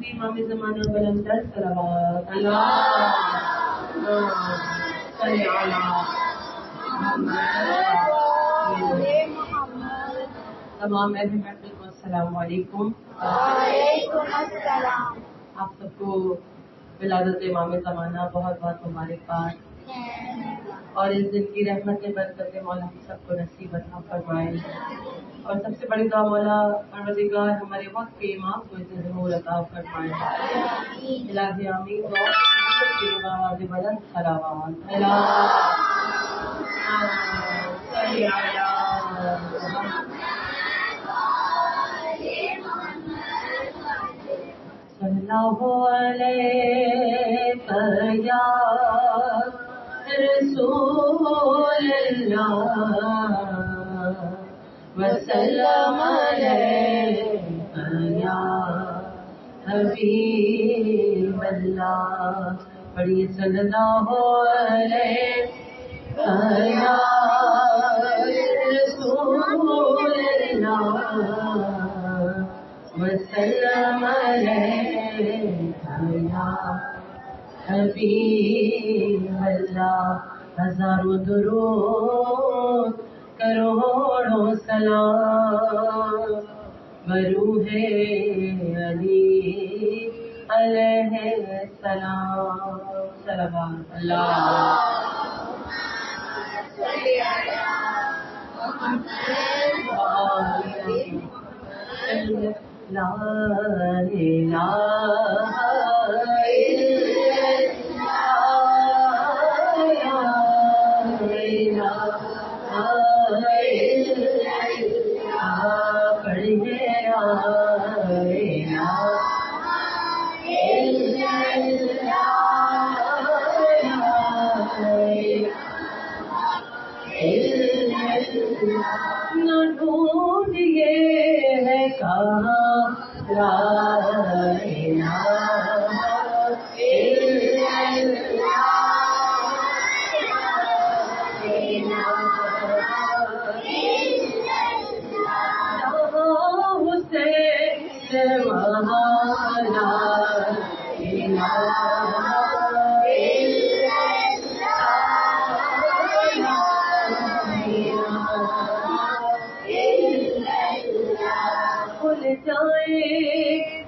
امام زمانہ بلند تر صلوات اللہم صلی علی محمد. تمام اہل بیت کو السلام علیکم. وعلیکم السلام. آپ سب کو ولادت امام زمانہ بہت بہت مبارکباد، اور اس دن کی رحمت برکت مولا ہم سب کو نصیب عطا فرمائے، اور سب سے بڑی دعا مولا پروردگار ہمارے وقت کے امام کو اسے ضرور عطا فرمائے. الہی آمین. آواز بلند صلوات صلی علی اللہ علیہ یا رسول اللہ وسلم علیہ یا حبیب اللہ. پڑھیے صلی اللہ علیہ یا رسول اللہ وسلم علیہ یا حبیب اللہ. ہزاروں درود کروڑوں سلام بروح علی علیہ السلام. صلوات اللہ لا الہ نہ ڈھونڈیے ہے کہاں لا الہ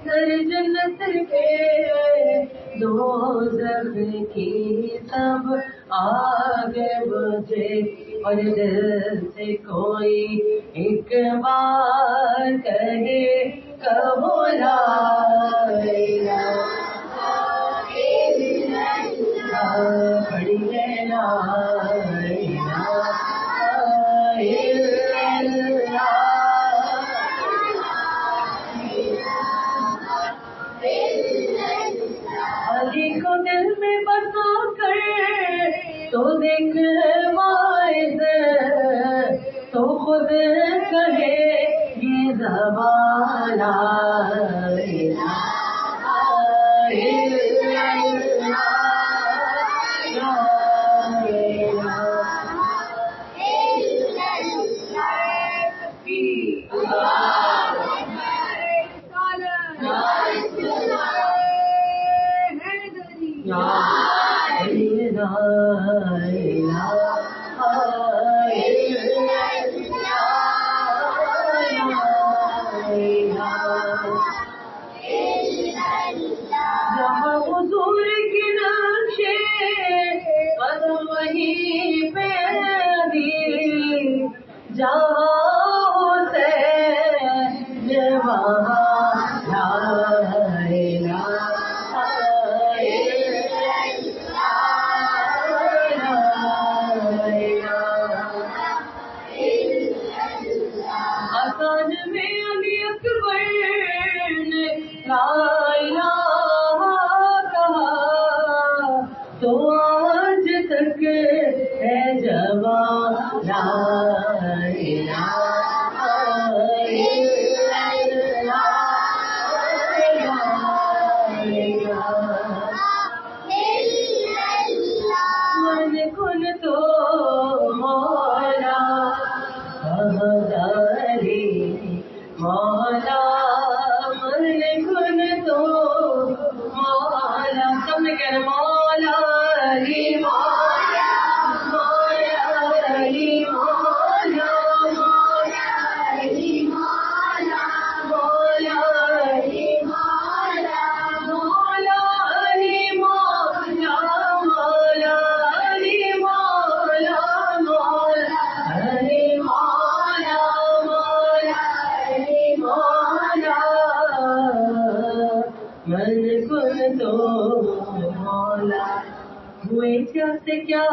در جنت کے دوزخ کی سب آگے بجھے، اور دل سے کوئی ایک بار کہے کہو لا الہ الا اللہ. پڑھیے لا الہ الا اللہ. علی کو دل میں بسا کر تو دیکھ واعظ تو خود کہے یہ زبان لا الہ الا اللہ. لا الہ الا جہاں حضور کے نقشے قدم وہیں پہ دی، جہاں حسین وہاں لا الہ آسان میں علی اکبر نے لا الہ کہا تو آج تک ہے جوان لا الہ الا اللہ. من مولا علی مولا مولا علی مولا مولا علی مولا مولا علی مولا مولا علی مولا مولا علی مولا مولا علی مولا مولا علی مولا من کن تو مولا ہوئے کیا سے کیا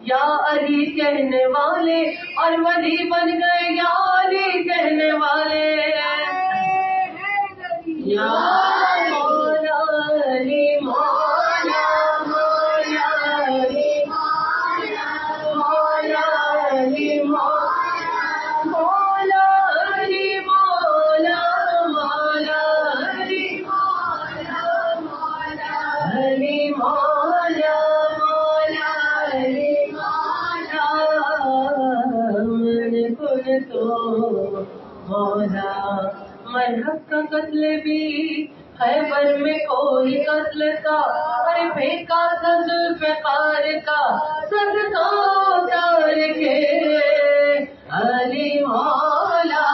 یا علی کہنے والے اور ولی بن گئے یا علی کہنے والے یا مولا علی مولا مولا علی مولا مولا علی مولا مولا علی مولا مولا علی مولا مولا علی مولا مولا علی مولا من کن تو مولا مرحب کا قتل بھی خیبر میں کوئی قتل تھا ارے پھینکا تھا ذوالفقار کا صدقہ اتار کے علی مولا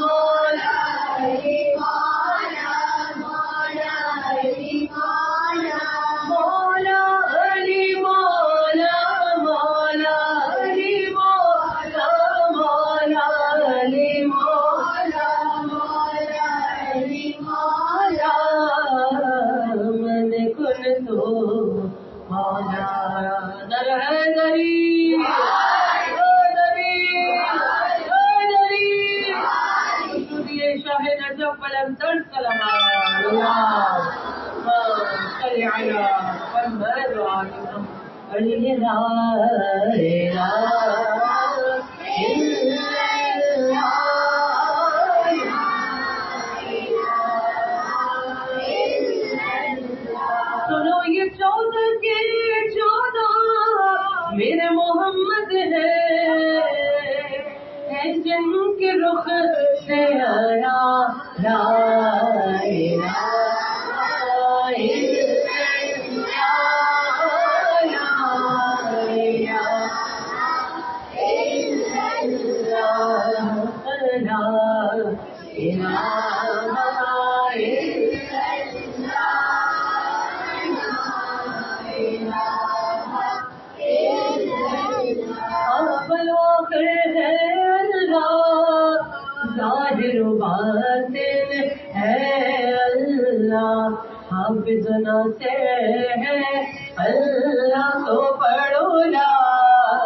مولا علی مولا مولا علی مولا مولا علی مولا مولا علی مولا مولا علی مولا مولا علی مولا من کن تو مولا در حیدری شاہ نجف بلند سلام صلی علی محمد وعلی لا الہ الا سنو یہ 14 کے 14 میرے محمد ہے جن کے رخ سے آیا لا الہ الا اللہ لا الہ الا اللہ لا الہ ظاہر باطن ہے اللہ حافظنا سے ہے اللہ کو پڑھو لا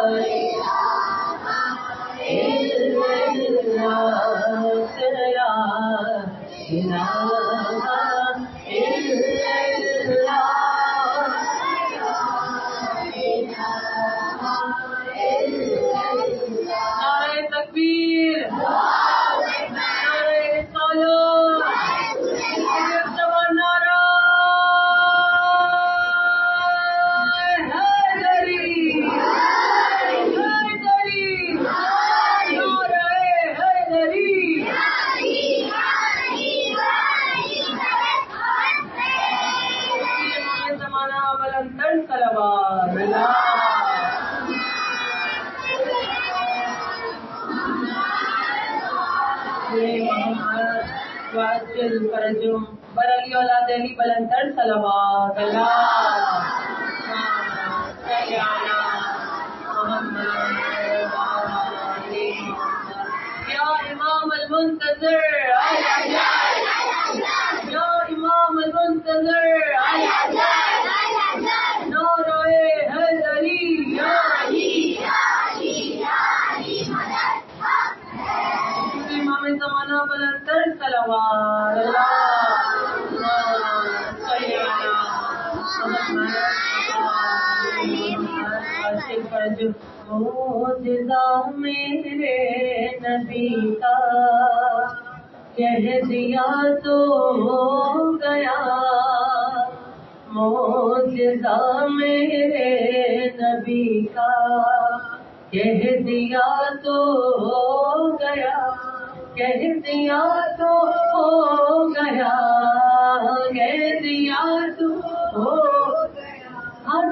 الہ الا اللہ لا الہ الا اللہ نعرہ تکبیر فرجم برلی اولاد علی بلندر صلوات اللہ صلی علی محمد یا امام المنتظر یا امام المنتظر نعرہ حیدری یا امام زمانہ بلندر صلوات اللہ صلی علی محمد معجزہ میرے نبی کا کہہ دیا تو ہو گیا معجزہ میرے نبی کا کہہ دیا تو ہو گیا کہہ دیا تو ہو گیا کہہ دیا تو ہو گیا آج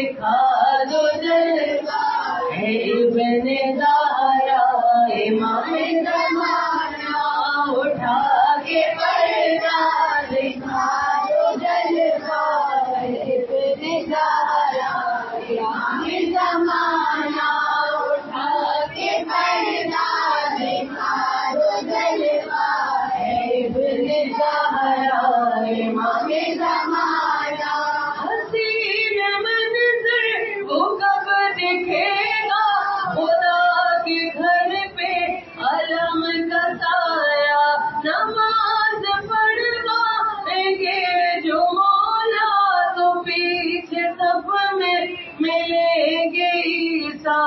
दिखा दो जलवा है इब्न ज़हरा इमाम ज़माना उठा के पर्दा दिखा दो जलवा है इब्न ज़हरा इमाम ज़माना उठा के पर्दा दिखा दो जलवा है इब्न ज़हरा इमाम ज़माना हसीन मंज़र वो कब दिखेगा खुदा के घर पे अलम का साया नमाज पढ़वाएंगे जो मौला तो पीछे सब में मिलेंगे ईसा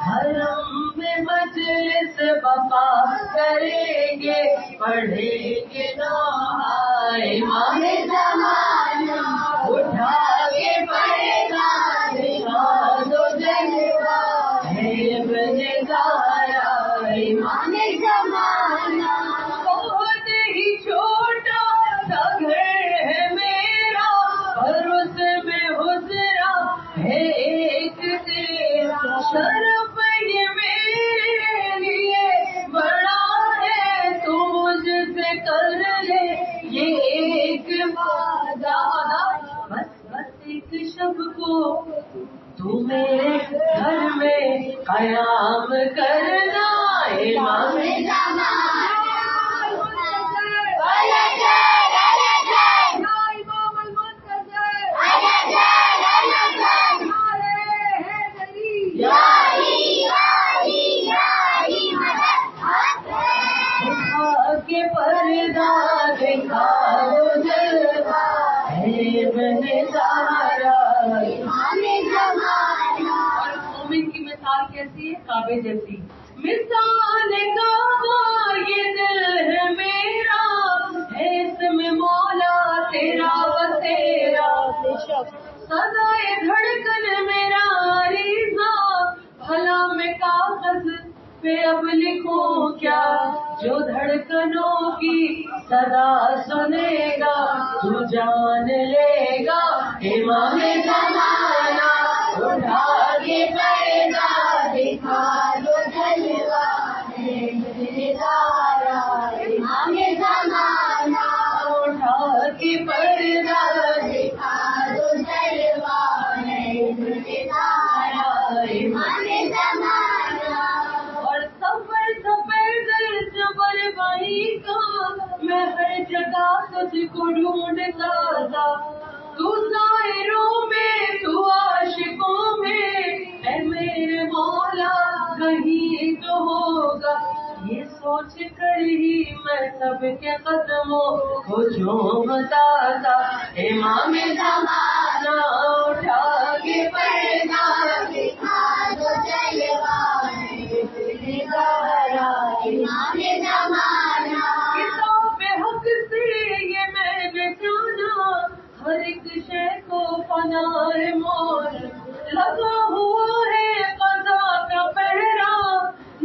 हरम में मजलिस बपा करेंगे पढ़ेंगे नाहा इमाम ज़माना उठा के पर्दा दिखा दो जलवा है इब्न ज़हरा इमाम ज़माना बहुत ही छोटा सा घर है मेरा और उसमें हुजरा है एक तेरा शरफ ये मेरे लिए बड़ा है तू मुझसे कर ले ये एक वादा बस एक शब को तू मेरे घर में कयाम करना इमाम ज़माना के पर्दा दिखा दो जलवा है इब्न ज़हरा इमाम ज़माना और मोमिन की मिसाल कैसी है काबे जैसी मिसाल काबा ये दिल है मेरा है इसमें मौला तेरा बसेरा सदाए धड़कन मेरा रीज़ा भला मैं कागज पे अब लिखूं क्या जो धड़कनों की सदा सुनेगा तू जान लेगा इमाम ज़माना उठा के पर्दा दिखा दो जलवा है इब्न ज़हरा इमाम ज़माना उठा के पर्दा दिखा दो जलवा है इब्न ज़हरा इमाम ज़माना और सफर जबर वही का मैं हर जगह तुझको ढूंढता था तू सायरों में तू आशिकों में है मेरे मौला कहीं तो होगा ये सोच कर ही मैं सबके कदमों को झूमता था इमाम ज़माना उठा के पर्दा दिखा दो जलवा इब्न ज़हरा इमाम ज़माना किताब हक से ये मैंने जाना हर एक शय को फनाए मौत लगा हुआ है क़ज़ा का पहरा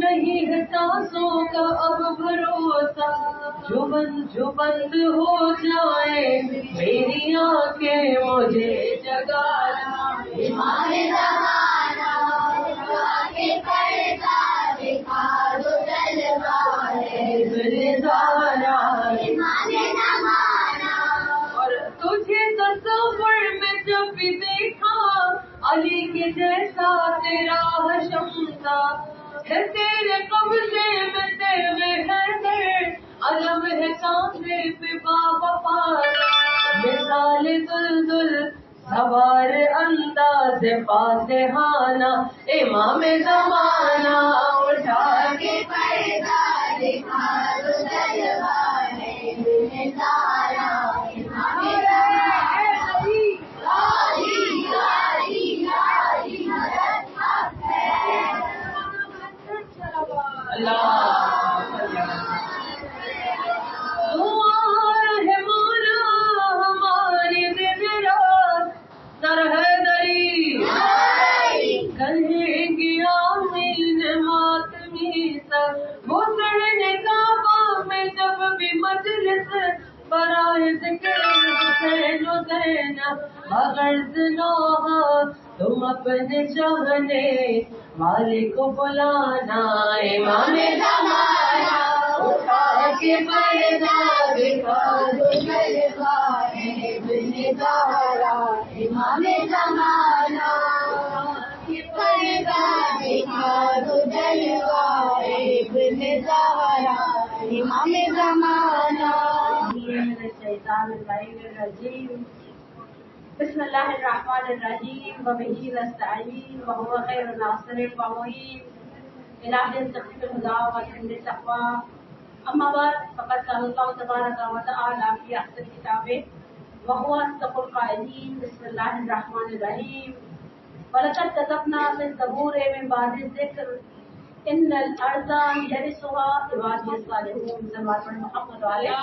नहीं है सांसों का अब भरोसा जो बंद हो जाए मेरी आंखें मुझे जगाना इमाम ज़माना उठा के पर्दा दिखा दो जलवा है इब्न ज़हरा इमाम ज़माना और तुझे तस्वीर में जब भी देखा अली के जैसा तेरा हशम था है तेरे कब्ज़े में तेरे हैदर अलम है कांधे पे बाबा पारा मिसाल दुलदुल सवार अंदाज़ फातिहाना इमाम ज़माना उठा के पर्दा दिखा दो जलवा है इब्न ज़हरा इमाम तुम अपने चाहने वाले को बुलाना। इमाम ज़माना उठा के पर्दा दिखा दो दरबार इब्ने ज़हरा। इमाम ज़माना के पर्दा दिखा दो दरबार इब्ने ज़हरा। इमाम ज़माना। बिस्मिल्लाहिर्रहमानिर्रहीम व बिही नस्तईन व हुवा खैरुन नासिरिन व मुईन इलाही तक़ील हुदा व हिंद तक़वा। अम्मा बाद फ़क़द क़ाल अल्लाहु तबारक व तआला फ़ी अहसन किताबिही व हुवा अस्दक़ुल क़ाइलीन। बिस्मिल्लाहिर्रहमानिर्रहीम व लक़द कतबना फ़ी ज़बूर मिन बादि ज़िक्र इन्नल अर्ज़ा यरिसुहा इबादियस सालिहून। सल्लल्लाहु अलैहि मुहम्मद व आलिहि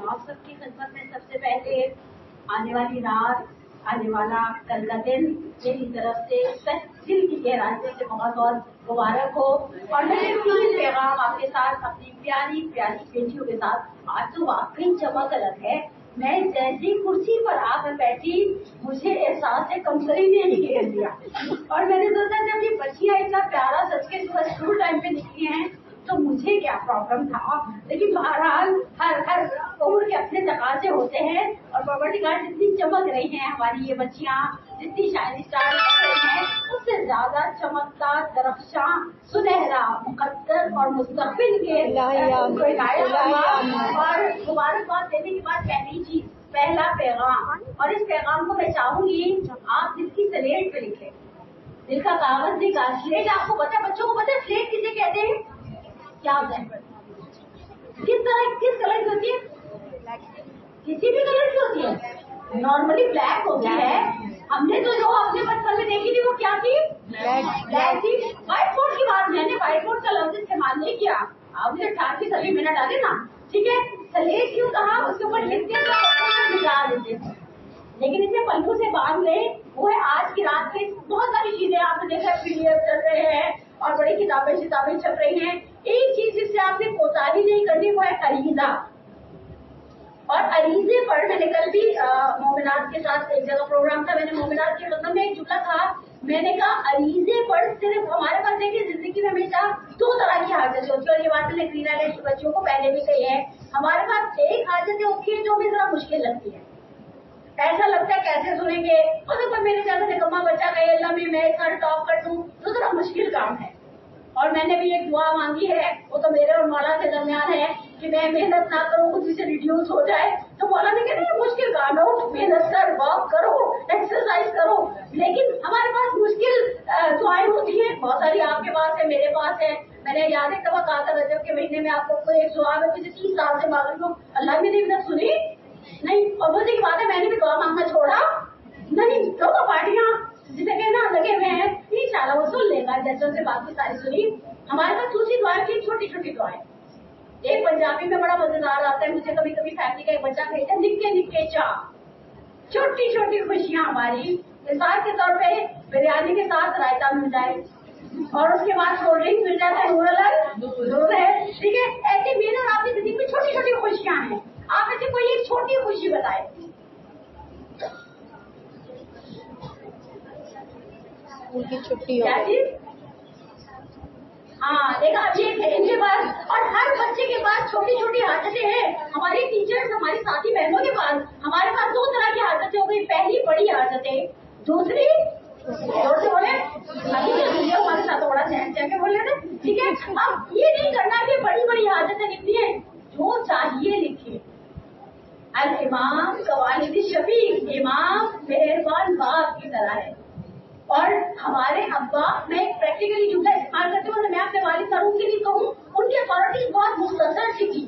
आप सबकी खिदमत में सबसे पहले आने वाली रात, आने वाला कल का दिन मेरी तरफ से दिल की गहराई से बहुत बहुत मुबारक हो। और मेरे तीन पैगाम आपके साथ अपनी प्यारी प्यारी बेटियों के साथ। आज तो वाकई चमक अलग है। मैं जैसी कुर्सी पर आकर बैठी मुझे एहसास है कमजोरी ने ही घेर दिया। और मैंने सोचा जब ये बच्चियां इतना प्यारा सच के सुबह स्कूल टाइम पे निकली हैं तो मुझे क्या प्रॉब्लम था। लेकिन बहरहाल हर उम्र के अपने तकाजे होते हैं। और प्रॉपर्टी कार्ड जितनी चमक रही हैं हमारी ये बच्चियां, जितनी शाइनी स्टार लग रही हैं, उससे ज्यादा चमकदार, दरख्शां, सुनहरा, मुकद्दर और मुस्तकबिल के और मुबारकबाद देने के बाद पहली चीज, पहला पैगाम। और इस पैगाम को मैं चाहूंगी आप दिल की स्लेट पे लिखें। दिल का कागज निकाल, स्लेट आपको पता है, बच्चों को पता है स्लेट किसे कहते हैं? क्या होता है? किस कलर की होती है? किसी भी कलर की होती है। नॉर्मली ब्लैक होती है। हमने तो जो अपने बचपन में देखी थी वो क्या थी? ब्लैक थी। व्हाइट बोर्ड की बात, मैंने व्हाइट बोर्ड का लफ्ज इस्तेमाल नहीं किया। आपने 88 सभी मिनट डाले ना, ठीक है। स्लेट क्यों कहा? उसके ऊपर लिखते थे, मिटा देते थे। लेकिन इसे पल्लू से बांध ले, वो है आज की रात में बहुत सारी चीजें आपने देखा, पीडीएफ चल रहे हैं और बड़ी किताबें छप रही हैं। एक चीज जिससे आपने कोताही नहीं करनी वो है अरीजा। और अरीजे पर मैंने कल भी मोमिनात के साथ एक जगह प्रोग्राम था, मैंने मोमिनात के खत्म में एक जुमला था, मैंने कहा अरीजे पर सिर्फ हमारे पास देखिए जिंदगी में हमेशा दो तरह की हाजतें होती है। और ये बात मैंने क्रीना के बच्चों को पहले भी कही है। हमारे पास एक हाजतें होती है जो हमें जरा मुश्किल लगती है। ऐसा लगता है कैसे सुनेंगे, और तो मेरे ज्यादा निकम्मा बच्चा कहे अल्लाह में मैं इस टॉप कर दूं तो जरा मुश्किल काम है। और मैंने भी एक दुआ मांगी है, वो तो मेरे और मौला के दरमियान है कि मैं मेहनत ना करूं, खुद से रिड्यूस हो जाए। तो मौला ने कहते हैं मुश्किल काम है, मेहनत कर, वॉक करो, एक्सरसाइज करो। लेकिन हमारे पास मुश्किल दुआएं होती हैं, बहुत सारी आपके पास है, मेरे पास है। मैंने याद एक दफा कहा था रजब के महीने में आपको कोई एक दुआ में किसी 30 साल से मांग रही हूँ, अल्लाह मेरी इज्जत सुनी नहीं। और मुझे की बात है, मैंने भी दुआ मांगना छोड़ा नहीं। लोग पार्टियां जिसे कहना लगे हुए हैं, इंशाल्लाह वो सुन लेगा जैसे उनसे बाकी सारी सुनी। हमारे पास दूसरी दुआएं की छोटी छोटी दुआएं। एक पंजाबी में बड़ा मजेदार आता है, मुझे कभी कभी फैमिली का एक बच्चा कहता है निक्के निक्के चाह, छोटी छोटी खुशियां हमारी। मिसाल के तौर पे बिरयानी के साथ रायता मिल जाए और उसके बाद कोल्ड ड्रिंक मिल जाता है, दूध है, ठीक है। ऐसे मेरे और आपकी जिंदगी में छोटी छोटी खुशियां हैं। आप ऐसे कोई एक छोटी खुशी बताए। उनकी छुट्टी क्या चीज? हाँ देखा, ये इनके पास और हर बच्चे के पास छोटी छोटी हाजतें हैं। हमारी टीचर्स, हमारी साथी बहनों के पास, हमारे पास दो तरह की हाजतें हो गई। पहली बड़ी हाजतें, दूसरी जोर से बोले, हमारे साथ थोड़ा सहन के बोल रहे थे, ठीक है। अब ये नहीं करना कि बड़ी बड़ी हाजतें लिखनी है, जो चाहिए लिखिए। अल इमाम कवालिद शफीक, इमाम मेहरबान बाप की तरह है। और हमारे अब्बा, मैं एक प्रैक्टिकली जुमला इस्तेमाल करती हूँ, मैं अपने वालिद मरहूम के लिए कहूँ, उनकी अथॉरिटीज बहुत मुख्तसर सी थी,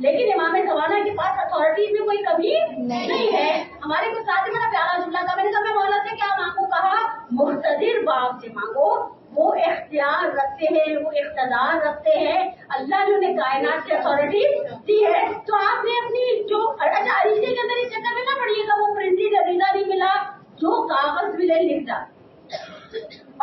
लेकिन इमाम ज़माना के पास अथॉरिटीज में कोई कमी नहीं है। हमारे कुछ साथ बड़ा प्यारा जुमला था, मैंने कहा मैं मौला से क्या मांगू, कहा मुख्तदिर बाप से मांगो, वो इख्तियार रखते हैं, वो इख्तदार रखते हैं। अल्लाह ने उन्हें कायनात से अथॉरिटी दी है। तो आपने अपनी जो अरीजे के अंदर इस चक्कर में ना पड़िएगा, वो प्रिंटेड अरीजा नहीं मिला, जो कागज मिले लिख डाल।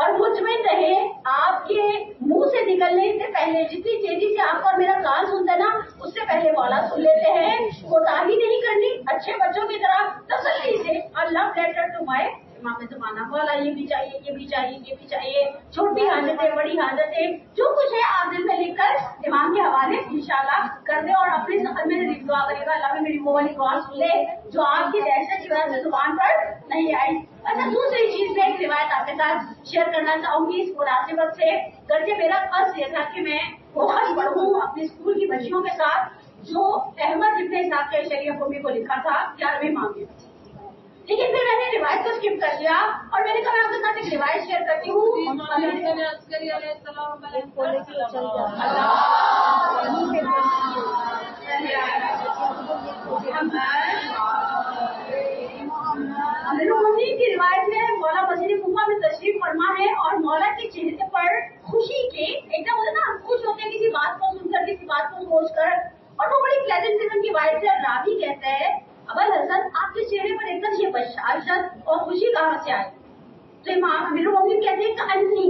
اور مطمئن رہے آپ کے منہ سے نکلنے سے پہلے جتنی تیزی سے آپ اور میرا کان سنتا ہے نا اس سے پہلے مولا سن لیتے ہیں. کوتاہی نہیں کرنی, اچھے بچوں کی طرح تسلی سے اللہ لیٹر ٹو مائی امام زمانہ, مولا یہ بھی چاہیے, یہ بھی چاہیے, یہ بھی چاہیے, چھوٹی حاجتیں بڑی حاجتیں جو کچھ ہے آپ دل میں لکھ کر امام کے حوالے انشاءاللہ کر دیں. اور اپنے سفر میں دعا کرے گا اللہ میں میری وہ والی دعا سن لے جو آپ کی دہشت کی وجہ سے زبان پر نہیں آئی. اچھا, دوسری چیز میں ایک روایت آپ کے ساتھ شیئر کرنا چاہوں گی اس مناسبت سے. گرچہ میرا قصد یہ تھا کہ میں بہت پڑھوں اپنے اسکول کی بچیوں کے ساتھ جو احمد ابن اسحاق کے شریعہ قومی کو لکھا تھا 11ویں ماہ میں, لیکن پھر میں نے روایت کو اسکپ کر دیا اور میں نے کہا میں آپ کے ساتھ ایک روایت شیئر کرتی ہوں. کی روایت میں مولا مسجد کوفہ میں تشریف فرما ہے اور مولا کے چہرے پر خوشی کے ایک دم ہوتا نا, خوش ہوتے ہیں کسی بات کو سن کر, کسی بات کو سوچ کر, اور وہ بڑی پلیزنٹ قسم کی وائٹ سے. راوی کہتا ہے ابل حسن آپ کے چہرے پر ایک دم یہ بشاشت اور خوشی کہاں سے آئی؟ تو امام امیر المومنین کہتے ہیں کہ انی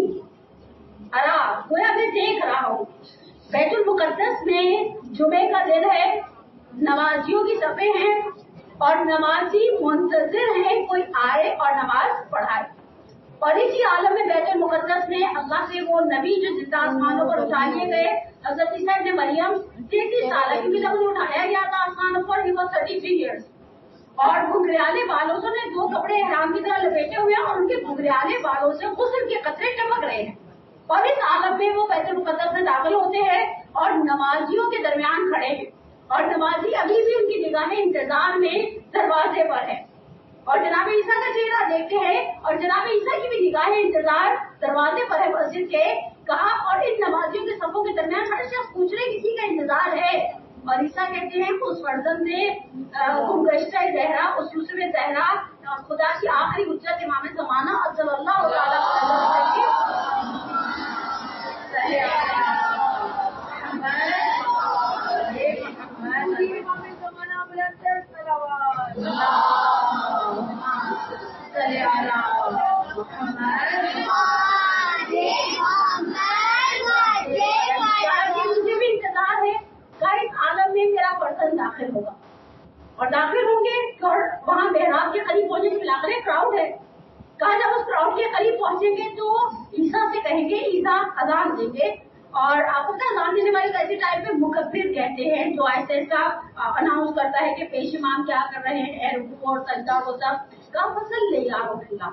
ارا, گویا میں دیکھ رہا ہوں بیت المقدس میں جمعے کا دن ہے, نمازیوں کی صفیں ہیں اور نمازی منتظر ہیں کوئی آئے اور نماز پڑھائے. اور اسی عالم میں بیت المقدس میں اللہ سے وہ نبی جو زندہ آسمانوں پر اٹھا لیے گئے حضرت عیسیٰ ابن مریم 33 سال ہے, کیونکہ جب انہیں اٹھایا گیا تھا آسمانوں پر he was 33 years, اور گھگریالے بالوں سے نے 2 کپڑے احرام کی طرح لپیٹے ہوئے ہیں اور ان کے گھگریالے بالوں سے غسل کے قطرے ٹپک رہے ہیں. اور اس عالم میں وہ بیت المقدس میں داخل ہوتے ہیں اور نمازیوں کے درمیان کھڑے ہیں, اور نمازی ابھی بھی ان کی نگاہیں انتظار میں دروازے پر ہے, اور جناب عیسیٰ کا چہرہ دیکھتے ہیں اور جناب عیسیٰ کی بھی نگاہیں انتظار دروازے پر ہے مسجد کے. کہا اور ان نمازیوں کے صفوں کے درمیان ہر شخص پوچھ رہے کسی کا انتظار ہے, اور عیسیٰ کہتے ہیں اس فرزند نے گمگشتہ زہرا, اس یوسف زہرا, خدا کی آخری حجت امام زمانہ صلی اللہ تعالیٰ مجھے بھی انتظار ہے اس عالم میں میرا پرسن داخل ہوگا, اور داخل ہوں گے اور وہاں محراب کے قریب پہنچنے کے علاقے کراؤڈ ہے. کہا جب اس کراؤڈ کے قریب پہنچیں گے تو عیسیٰ سے کہیں گے, عیسیٰ اذان دیں گے, اور آپ کو پتا اذان دینے والے ایسے ٹائپ میں مکبر کہتے ہیں جو ایسا ایسا اناؤنس کرتا ہے کہ پیش امام کیا کر رہے ہیں, اے رکوع اور سجدہ وہ سب کا فصل لے یا رسول اللہ,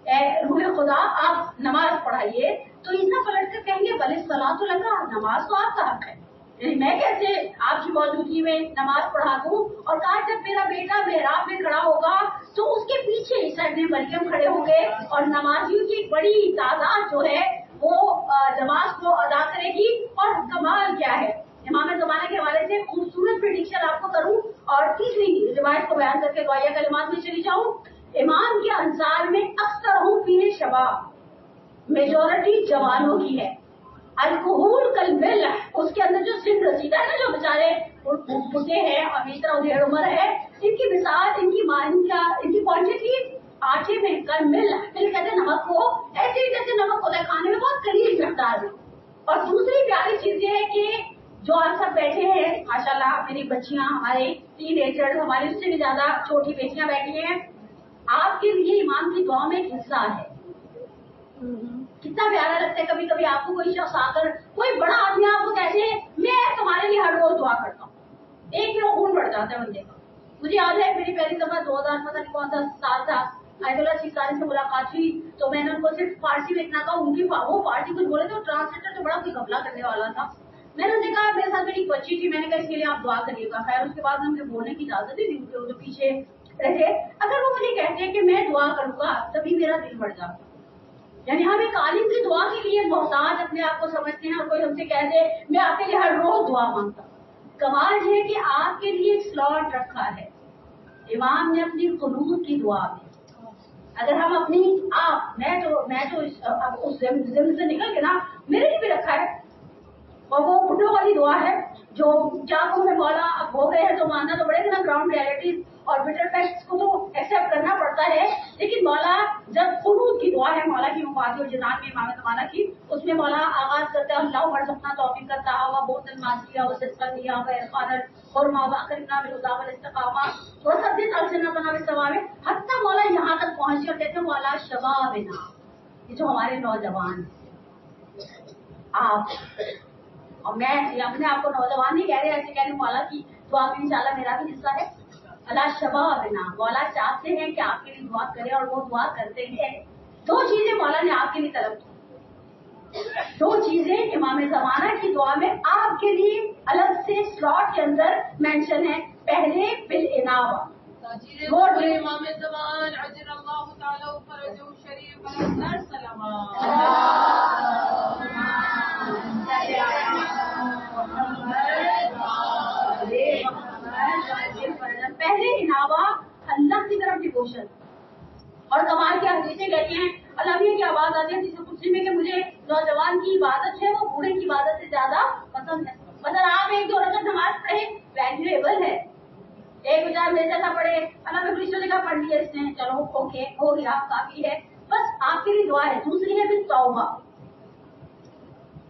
اے روح خدا آپ نماز پڑھائیے. تو عیسیٰ پلٹ کر کہیں گے بل الصلاۃ لک, نماز تو آپ کا حق ہے, یعنی میں کیسے آپ کی موجودگی میں نماز پڑھا دوں. اور کہا جب میرا بیٹا محراب میں کھڑا ہوگا تو اس کے پیچھے عیسیٰ ابن مریم کھڑے ہوں گے, اور نمازیوں کی بڑی تعداد جو ہے وہ نماز کو ادا کرے گی. اور کمال کیا ہے, امام زمانہ کے حوالے سے خوبصورت پریڈکشن آپ کو کروں اور تیسری روایت کو بیان کر کے دعائیہ کلمات میں چلی جاؤں. امام کے انصار میں اکثر ہوں پینے شباب, میجورٹی جوانوں کی ہے. الکحول کل مل, اس کے اندر جو سن رسیدہ ہے نا, جو بیچارے بڈھے ہیں اور اس طرح ادھیڑ عمر ہے, ان کی مثال, ان کی کوانٹٹی آٹے میں کل مل کہتے ہیں نمک کو, ایسے ہی جیسے نمک ہوتا ہے کھانے میں بہت قلیل مقدار میں. اور دوسری پیاری چیز یہ ہے کہ جو آپ سب بیٹھے ہیں ماشاءاللہ, میری بچیاں, ہمارے ٹین ایجر, ہماری اس سے بھی زیادہ چھوٹی بیٹیاں بیٹھی ہیں, آپ کے لیے امام کی دعا میں ایک حصہ ہے. کتنا پیارا لگتا ہے کبھی کبھی آپ کو کوئی شخص آ کر, کوئی بڑا آدمی آپ کو کہتے ہیں میں تمہارے لیے ہر روز دعا کرتا ہوں, 1 کلو خون بڑھ جاتا ہے بندے کا. مجھے یاد ہے میری پہلی دفعہ 2000 پتہ نہیں کون سا سال تھا, آیت اللہ سیستانی سے ملاقات ہوئی تو میں نے ان کو صرف فارسی میں اتنا کہا, ان کی وہ فارسی کچھ بولے تو ٹرانسلیٹر تو بڑا کوئی گھپلا کرنے والا تھا. میں نے ان سے کہا میرے ساتھ میری بچی تھی, میں نے کہا اس کے لیے آپ دعا کریے گا. خیر اس کے بعد مجھے بولنے کی اجازت ہی نہیں, تو پیچھے رہے. اگر وہ مجھے کہتے ہیں کہ میں دعا کروں گا تبھی میرا دل بڑھ جاتا. یعنی ہم ایک عالم کی دعا کے لیے محتاج اپنے آپ کو سمجھتے ہیں, اور کوئی ہم سے کہہ دے میں آپ کے لیے ہر روز دعا مانگتا ہوں. کمال ہے کہ آپ کے لیے ایک سلاٹ رکھا ہے امام نے اپنی قنوت کی دعا میں. اگر ہم اپنی آپ میں تو اس ضمن سے نکل کے نا, میرے لیے بھی رکھا ہے, اور وہ بڈھوں والی دعا ہے جو چاقوں میں مولا اب ہو گئے ہیں تو ماننا تو پڑے گا نا, گراؤنڈ ریالٹیز اور بٹر فیکٹس کو تو ایکسپٹ کرنا پڑتا ہے. لیکن मौला जब कुनूत की दुआ है मौला की मुफाती और जिनान में इमाम ज़माना की, उसमें मौला आगाज करते हैं अल्लाह वरज़क़ना तौफ़ीक़ करता हुआ बहुत मासिया व सिद्क़िया व इरफ़ानन और मावक़रना बिल-हुदा वल इस्तिक़ामा व सद्दिक़ अलसिनतना बिस्सवाब, हत्ता मौला यहाँ तक पहुँचे और कहते हैं मौला शबाबिना, ये जो हमारे नौजवान आप और मैं अपने आप को नौजवान नहीं कह रहे, ऐसे कह रहे मौला की दुआ में इंशाअल्लाह मेरा भी हिस्सा है। अल्लाह शबाबिना, मौला चाहते हैं कि आपके लिए दुआ करें और वो दुआ करते हैं। दो चीजें मौला ने आपके लिए तलब की, दो चीजें इमाम ज़माना की दुआ में आपके लिए अलग से स्लॉट के अंदर मेंशन है। पहले बिल इनावा, वो इमाम ज़मान अजरल्लाहु ताला फरजहु शरीफ अलैहि पहले इनावा अल्लाह की तरफ डिवोशन। और कमाल की हदीसें कहती हैं, अल्लाह की आवाज आती है जिसे कुर्सी में कि मुझे नौजवान की इबादत है वो बूढ़े की इबादत से ज्यादा पसंद है। मतलब आप एक दो रकअत नमाज पढ़े वैल्यूएबल है, एक बजाय मेरे जैसा पढ़े अल्लाह में पुलिस ने कहा पढ़ लिया इसने, चलो ओके हो गया काफी है, बस आपके लिए दुआ है। दूसरी है भी तौबा।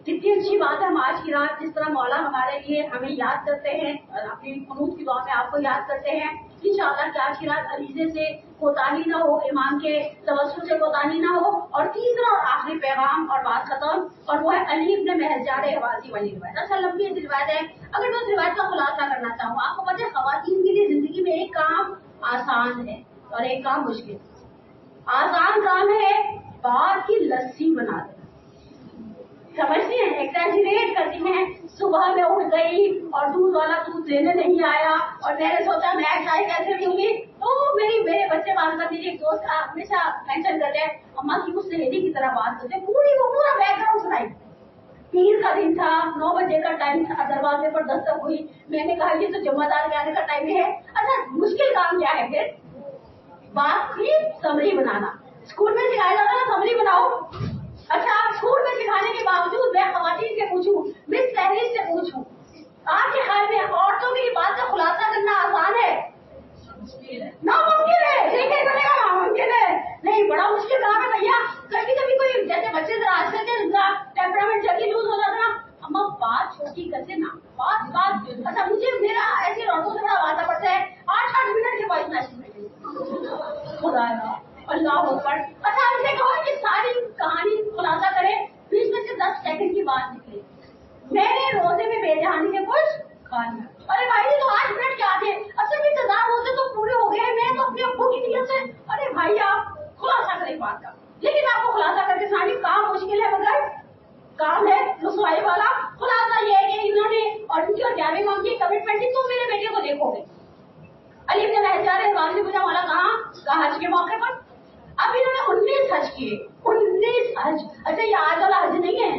कितनी अच्छी बात है हम आज की रात जिस तरह मौला हमारे लिए हमें याद करते हैं और अपनी कुनूत की दुआ में आपको याद करते हैं। इंशाअल्लाह कि आज की रात अलीज़े से कोताही ना हो, इमाम के तवस्सुल से कोताही ना हो। और तीसरा और आखिरी पैगाम और बात खत्म, और वो है अली इब्न महजारे हवाज़ी वाली रिवायत। अच्छा लंबी रिवायत है, अगर मैं उस रिवायत का खुलासा करना चाहूँ, आपको पता है खवातीन के लिए जिंदगी में एक काम आसान है और एक काम मुश्किल। आसान काम है बात की लस्सी बना देना, समझती हैं, एक्सैजरेट करती हैं। सुबह में उठ गई और दूध वाला दूध लेने नहीं आया और मैंने सोचा मैं चाय कैसे पीऊंगी, तो मेरे बच्चे बात करती थी, एक दोस्त हमेशा मेंशन करते हैं अम्मा की कुछ सहेली की तरह बात करते, वो पूरा बैकग्राउंड सुनाई। पीर का दिन था, 9 बजे का टाइम था, दरवाजे पर दस्तक हुई, मैंने कहा ये तो जमादार के आने का टाइम है। अच्छा मुश्किल काम क्या है फिर? बात की समरी बनाना। स्कूल में सिखाया जाता है समरी बनाओ। अच्छा स्कूल में सिखाने के बावजूद मैं खवातीन से पूछूं, मिस तहरीर से पूछूं, आपके ख्याल में औरतों की बात का खुलासा करना आसान है? नामुमकिन है। देखिए नामुमकिन है नहीं, बड़ा मुश्किल काम है भैया। कभी कभी कोई जैसे बच्चे जरा आज करके उनका टेम्परामेंट जल्दी लूज हो जाता ना, अम्मा बात छोटी कर देना, बात। अच्छा मुझे मेरा ऐसी औरतों से बड़ा वादा पड़ता है 8-8 मिनट के वॉइस मैसेज खुदा अल्लाह अकबर। अच्छा हमसे कहो कि सारी कहानी खुलासा करें, बीच में से 10 सेकंड की बात निकले, मैंने रोजे में बेजहानी से कुछ खा लिया। अरे भाई तो 8 मिनट क्या थे, अच्छा इंतजार रोजे तो पूरे हो गए, मैं तो अपने अब्बू की नीयत से। अरे भाई आप खुलासा करें बात का, लेकिन आपको खुलासा करके सारी काम मुश्किल है मगर काम है रसवाई वाला। खुलासा ये है कि इन्होंने और उनकी और जावे माम की कमिटमेंट थी, तुम मेरे बेटे को देखोगे। अली ने महजारे से पूछा मौला कहाँ हज के मौके पर? अब इन्होंने 19 हज किए, 19 हज। अच्छा ये आज वाला हज नहीं है,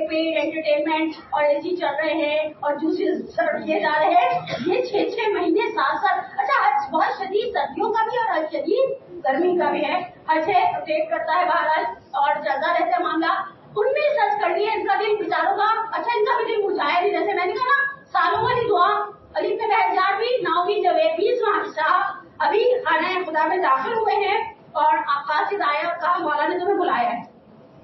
पेड एंटरटेनमेंट और एसी चल रहे हैं और जूसेस किए जा रहे हैं, ये 6-6 महीने 7-7। अच्छा हज बहुत शदीद सर्दियों का भी और हज शदीद गर्मी का भी है। हज है वेट करता है बहरहाल और चलता रहता है मामला। 19 हज कर लिए, इनका दिल बेचारों का, अच्छा इनका भी दिल बुझाया नहीं, जैसे मैंने कहा ना सालों वाली दुआ। अली में महजार भी नावी जवेद 20 शाह अभी खाना खुदा में दाखिल हुए हैं और कासिद आया और कहा मौला ने तुम्हें बुलाया है।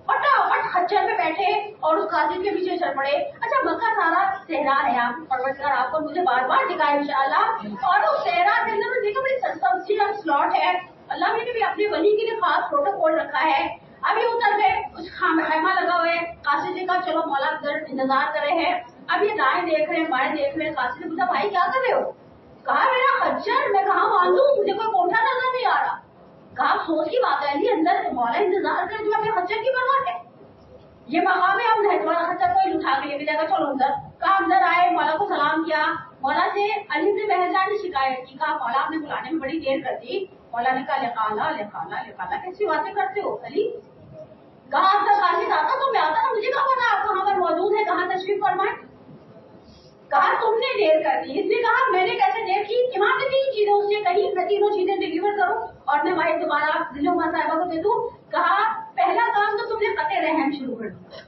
फटाफट खच्चर में बैठे और उस कासिद के पीछे चल पड़े। अच्छा मक्का सारा सहरा है, आप परवरदिगार आपको मुझे बार बार दिखाए इंशाअल्लाह। और उस सहरा के अंदर देखो बड़ी सस्ता स्लॉट है, अल्लाह ने भी अपने वली के लिए खास प्रोटोकॉल रखा है। अभी उतर गए, कुछ खैमा लगा हुआ है, कासिद ने कहा चलो मौला इंतजार कर रहे हैं। अब ये दाएं देख रहे हैं बाएं देख रहे हैं। कासिद ने पूछा भाई क्या कर रहे हो? कहा मेरा खच्चर मैं कहाँ बांधूं, मुझे कोई कोठा नजर नहीं आ रहा। कहा अफसोस की बात है अली अंदर मौला इंतजार करे, तुम्हें अपने खच्चर की परवाह है? ये मकाम है, अब तुम्हारा खच्चर कोई उठा के लेके जाएगा, चलो अंदर। कहा अंदर आए, मौला को सलाम किया। मौला से अली ने महजान ने शिकायत की, कहा मौला आपने बुलाने में बड़ी देर कर दी। मौला ने कहा लिखाला कैसी बातें करते हो अली? कहा आपका कासिद आता तो मैं आता ना, मुझे कहा पता आप कहाँ पर मौजूद है, कहाँ तशरीफ फरमाए। कहा तुमने देर कर दी। इसने कहा मैंने कैसे देर की? इमाम ने 3 चीजें उससे कही, मैं तीनों चीजें डिलीवर करूं और मैं भाई दोबारा दिलोमा साहिबा को दे दूं। कहा पहला काम तो तुमने कते रहम शुरू कर दिया।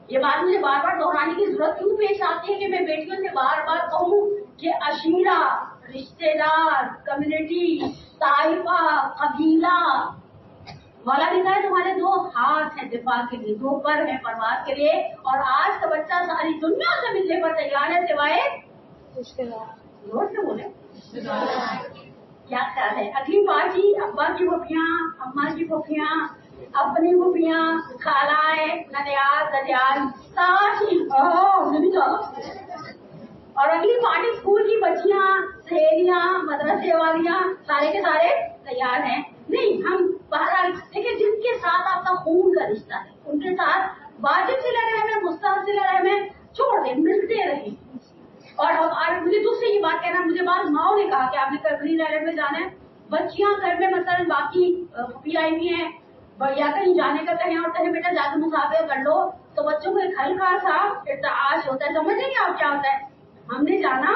ये बात मुझे बार बार दोहराने की जरूरत क्यों पेश आती है कि मैं बेटियों से बार बार कहूं कि अशीरा رشتے دار, کمیونٹی, طائفہ, قبیلہ. مولا نے کہا تمہارے 2 ہاتھ ہیں دفاع کے لیے, 2 پر ہیں پرواز کے لیے, اور آج کا بچہ ساری دنیا سے ملنے پر تیار ہے سوائے زور سے بولے. کیا خیال ہے؟ اگلی بات ہی ابا کی پھوپھیاں, اماں کی پھوپھیاں, اپنی پھوپھیاں, خالائیں, ننیال, ددیال, ساتھی. اور اگلی پارٹی اسکول کی بچیاں, سہیلیاں, مدرسے والیاں, سارے کے سارے تیار ہیں. نہیں, ہم بہرحال لیکن جن کے ساتھ آپ کا خون کا رشتہ ہے ان کے ساتھ واجب صلہ رحم ہے, مستحب صلہ رحم ہے, چھوڑ دیں, ملتے رہیں. اور مجھے دوسری یہ بات کہنا, مجھے بعض ماؤں نے کہا کہ آپ نے قبری رحم میں جانا ہے, بچیاں گھر میں مثلا باقی پھوپھی آئی ہوئی ہیں, یا کہیں جانے کا کہیں اور کہیں بیٹا جا کے مسافر کر لو, تو بچوں کو ایک ہلکا سا ارتعاش ہوتا ہے. سمجھ لیں گے آپ کیا ہوتا ہے؟ ہم نے جانا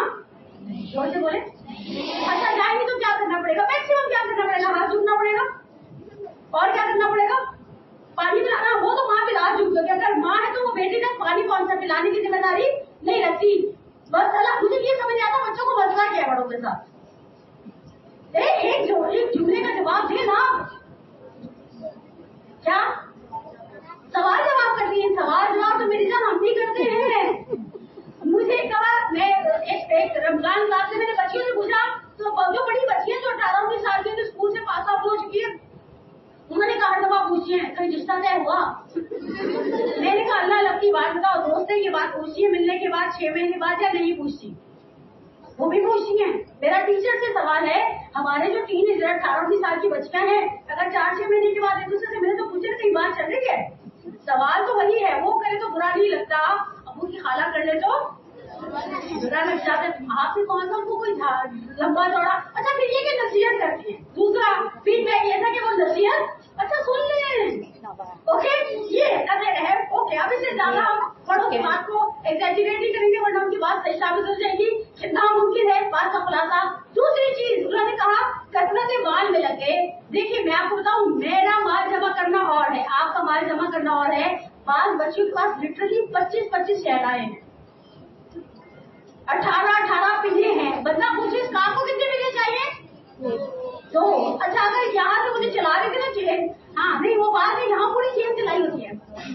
زور سے بولے. اچھا جائیں گے تو کیا کرنا پڑے گا؟ میکسیمم کیا کرنا پڑے گا؟ ہاتھ جھکنا پڑے گا. اور کیا کرنا پڑے گا؟ پانی پلانا. وہ تو ماں پلا جھک دو گے, اگر ماں ہے تو وہ بیٹی کا پانی کون سا پلانے کی ذمہ داری نہیں رکھتی. بس اللہ, مجھے یہ سمجھ آتا بچوں کو مسئلہ کیا ہے بڑوں کے ساتھ. ایک جملے کا جواب دے نا. کیا سوال جواب کرتی ہیں؟ سوال جواب تو میری جان ہم بھی کرتے ہیں. مجھے کہا, میں ایک رمضان کلاس سے میرے بچیوں سے پوچھا, تو جو بڑی بچی ہے جو 18 سال کی اسکول سے پاس آؤٹ ہو چکی ہے, انہوں نے کہا دفعہ پوچھی ہے کہیں رشتہ طے ہوا. میں نے کہا اللہ الگ کی بات بتاؤ, دوست یہ بات پوچھتی ہے ملنے کے بعد 6 مہینے بعد یا نہیں پوچھتی؟ وہ بھی پوچھتی ہیں. میرا ٹیچر سے سوال ہے, ہمارے جو 18 سال کی بچیاں ہیں اگر 4-6 مہینے کے بعد ایک دوسرے سے ملے تو پوچھے کہیں بات چل رہی ہے. سوال تو وہی ہے, وہ کرے تو برا نہیں لگتا, ابو کی خالہ کر لے تو برا لگ جاتا ہے. آپ سے کون سا ان کو کوئی لمبا چوڑا. اچھا پھر یہ کہ نصیحت کرتی ہیں. دوسرا فیڈ بیک یہ تھا کہ وہ نصیحت اچھا سن لیں. اوکے, یہ کرتے رہے. اوکے, اب اس سے زیادہ ہم بڑوں کی بات کو ایگزیجریٹ نہیں کریں گے ورنہ ان کی بات صحیح ثابت ہو جائے گی. کتنا ممکن ہے بات کا خلاصہ. دوسری چیز انہوں نے کہا کثرت مال میں لگے. دیکھیے میں آپ کو بتاؤں, میرا مال جمع کرنا اور ہے, آپ کا مال جمع کرنا اور ہے. بعض بچوں کے پاس لٹرلی 25 شہرائیں ہیں, 18 پیلے ہیں. بندہ پوچھے اس کام کو کتنے پیلے چاہیے؟ 2. اچھا اگر یہاں سے مجھے چلا رہے تھے نا چین, ہاں نہیں وہ بات ہے, یہاں پوری چین چلائی ہوتی ہے.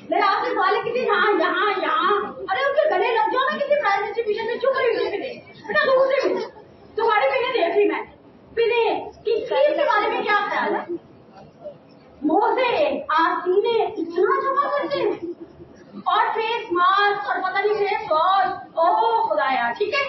میرا آپ سے سوال ہے کتنے یہاں ارے ان کے گلے لگ جاؤ نا کسی پرائز ڈسٹریبیوشن میں. چپ رہی پلے بیٹا, دوسرے بھی تمہاری پلے دیکھ رہی میں. پلے کس چیز کے بارے میں کیا خیال ہے؟ موزے آستینے اتنا جمع کرتے ہیں, اور فیس ماسک اور پتہ نہیں فیس واش. او خدایا, ٹھیک ہے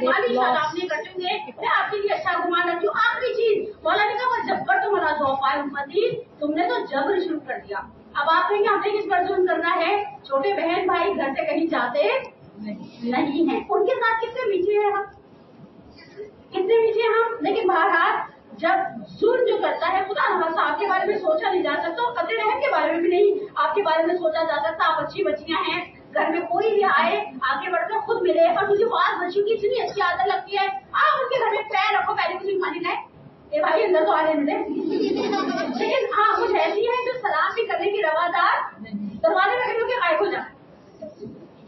مالی شاید آپ نہیں کرتے گے, میں آپ کے لیے اچھا گمان رکھتی ہوں. آخری چیز مولا نے کہا وہ جبر تو ملا ذوفائے امتی, تم نے تو جبر شروع کر دیا. اب آپ کہیں گے ہم نے کس پر ظلم کرنا ہے؟ چھوٹے بہن بھائی گھر سے کہیں جاتے نہیں ہیں, ان کے ساتھ کتنے میٹھے ہیں ہم, کتنے میٹھے ہم. لیکن بہرحال جب ظلم جو کرتا ہے, خدا نخواستہ آپ کے بارے میں سوچا نہیں جا سکتا, اور قدر رحم کے بارے میں بھی نہیں آپ کے بارے میں سوچا جا سکتا. آپ اچھی بچیاں ہیں, گھر میں کوئی بھی آئے آگے بڑھ کر خود ملے. اور مجھے بعض بچیوں کی اتنی اچھی عادت لگتی ہے, آپ ان کے گھر میں پیر رکھو, پہلے کچھ کھانے لائے اے بھائی اندر تو آنے ملے. لیکن ہاں کچھ ایسی ہے جو سلام بھی کرنے کی روادار, دروازے میں کہیں غائب ہو جائے,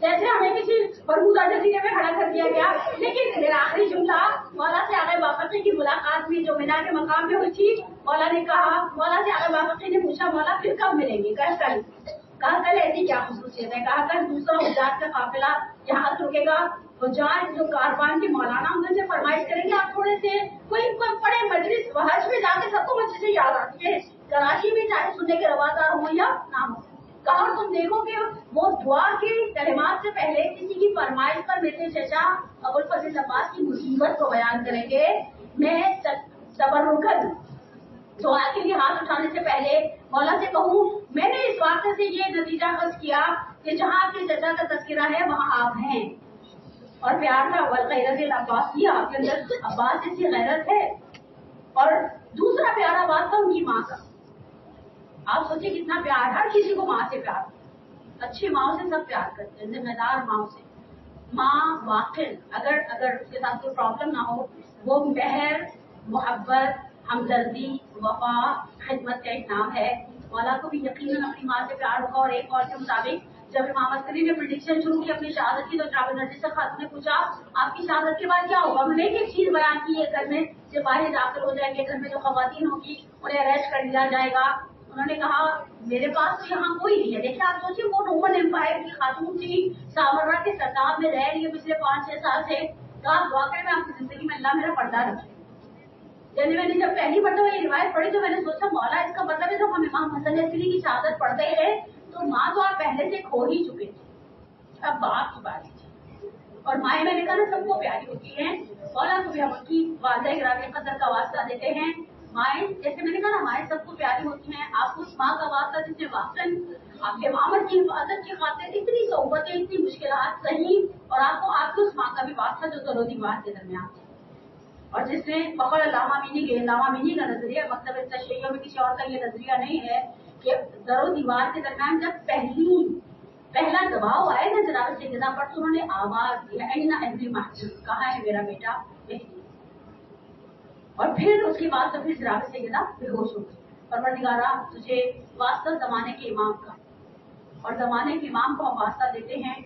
جیسے ہمیں کسی برمودا جزیرے میں کھڑا کر دیا گیا. لیکن میرا آخری جملہ, مولا سے آگے واپسی کی ملاقات بھی جو مینا کے مقام پہ ہوئی تھی, مولا نے کہا, مولا سے آگے واپسی نے پوچھا مولا پھر کب ملیں گے؟ کل. کہا کل ایسی کیا خصوصیت ہے؟ کہا کل دوسرا حجاج کا قافلہ یہاں رکے گا. حجاج جو کاروان کے مولانا ان سے فرمائش کریں گے آپ تھوڑے سے کوئی بڑے مجلس حج میں جا کے سب کو مجلس یاد آتی ہے, کراچی میں چاہے سننے کے روادار ہوں یا نہ ہوں. کہا تم دیکھو کہ وہ دعا کے کلمات سے پہلے کسی کی فرمائش پر میرے چچا ابوالفضل عباس کی مصیبت کو بیان کریں گے. میں تبرکن دعا کے لیے ہاتھ اٹھانے سے پہلے مولا سے کہوں, میں نے اس واقعے سے یہ نتیجہ خاص کیا کہ جہاں آپ کے چچا کا تذکرہ ہے وہاں آپ ہیں, اور پیار تھا. والغیرت العباس کیا, آپ کے اندر عباس جیسی غیرت ہے. اور دوسرا پیارا بات تھا ان کی ماں کا. آپ سوچیں کتنا پیار, ہر کسی کو ماں سے پیار, اچھی ماں سے سب پیار کرتے ہیں, ذمہ دار ماں سے. ماں واقع اگر اس کے ساتھ کوئی پرابلم نہ ہو, وہ مہر, محبت, ہمدردی, وفا, خدمت کا ایک نام ہے. مولا کو بھی یقیناً اپنی ماں سے پیار ہوگا. اور ایک اور کے مطابق जब इमाम अस्करी ने प्रेडिक्शन शुरू की अपनी शहादत की तो जनाब नरगिस खातून ने पूछा आपकी शहादत के बाद क्या होगा? उन्होंने एक चीज बयान की है, घर में सिपाही दाखिल हो जाएंगे, घर में जो खवातीन होगी उन्हें अरेस्ट कर लिया जाएगा। उन्होंने कहा मेरे पास तो यहाँ कोई नहीं है। देखिए आप सोचिए, वो रोमन एम्पायर की खातून थी, सामरा के सरताब में रह रही है पिछले 5-6 साल से। तो आप दुआ करें मैं आपकी जिंदगी में अल्लाह मेरा पर्दा रखे। यानी मैंने जब पहली मरतबा ये रिवायत पढ़ी तो मैंने सोचा मौला इसका मतलब है जब हम इमाम हसन अस्करी की शहादत पढ़ गए हैं तो माँ तो आप पहले से खो ही चुके थे, अब बाप की बात है। और माए मैंने कहा ना सबको प्यारी होती है, मौला को भी हम उनकी वादा गिरामी कदर का वास्ता देते हैं। माए जैसे मैंने कहा ना माए सबको प्यारी होती हैं, आप उस माँ का वास्ता जिसने वाकई आपके मामर की हिफाजत की खातिर इतनी सोहबतें इतनी मुश्किलात सही, और आपको आपकी उस माँ का भी वास्ता जो दरो दीवार के दरमियान, और जिसने बकौल लामा मीनी का नजरिया मतलब तशरीह में किसी और का ये नजरिया नहीं है कि दरो दीवार के दरमियान जब पहला दबाव आए ना जनाब सैयदा पर तो उन्होंने आवाज दिया ऐना एवरी महसूस, कहा है मेरा बेटा मेहदी। और फिर उसके बाद तो फिर जनाब सैयदा बेहोश हो गई। परवरदिगारा तुझे वास्ता जमाने के इमाम का, और जमाने के इमाम को हम वास्ता देते हैं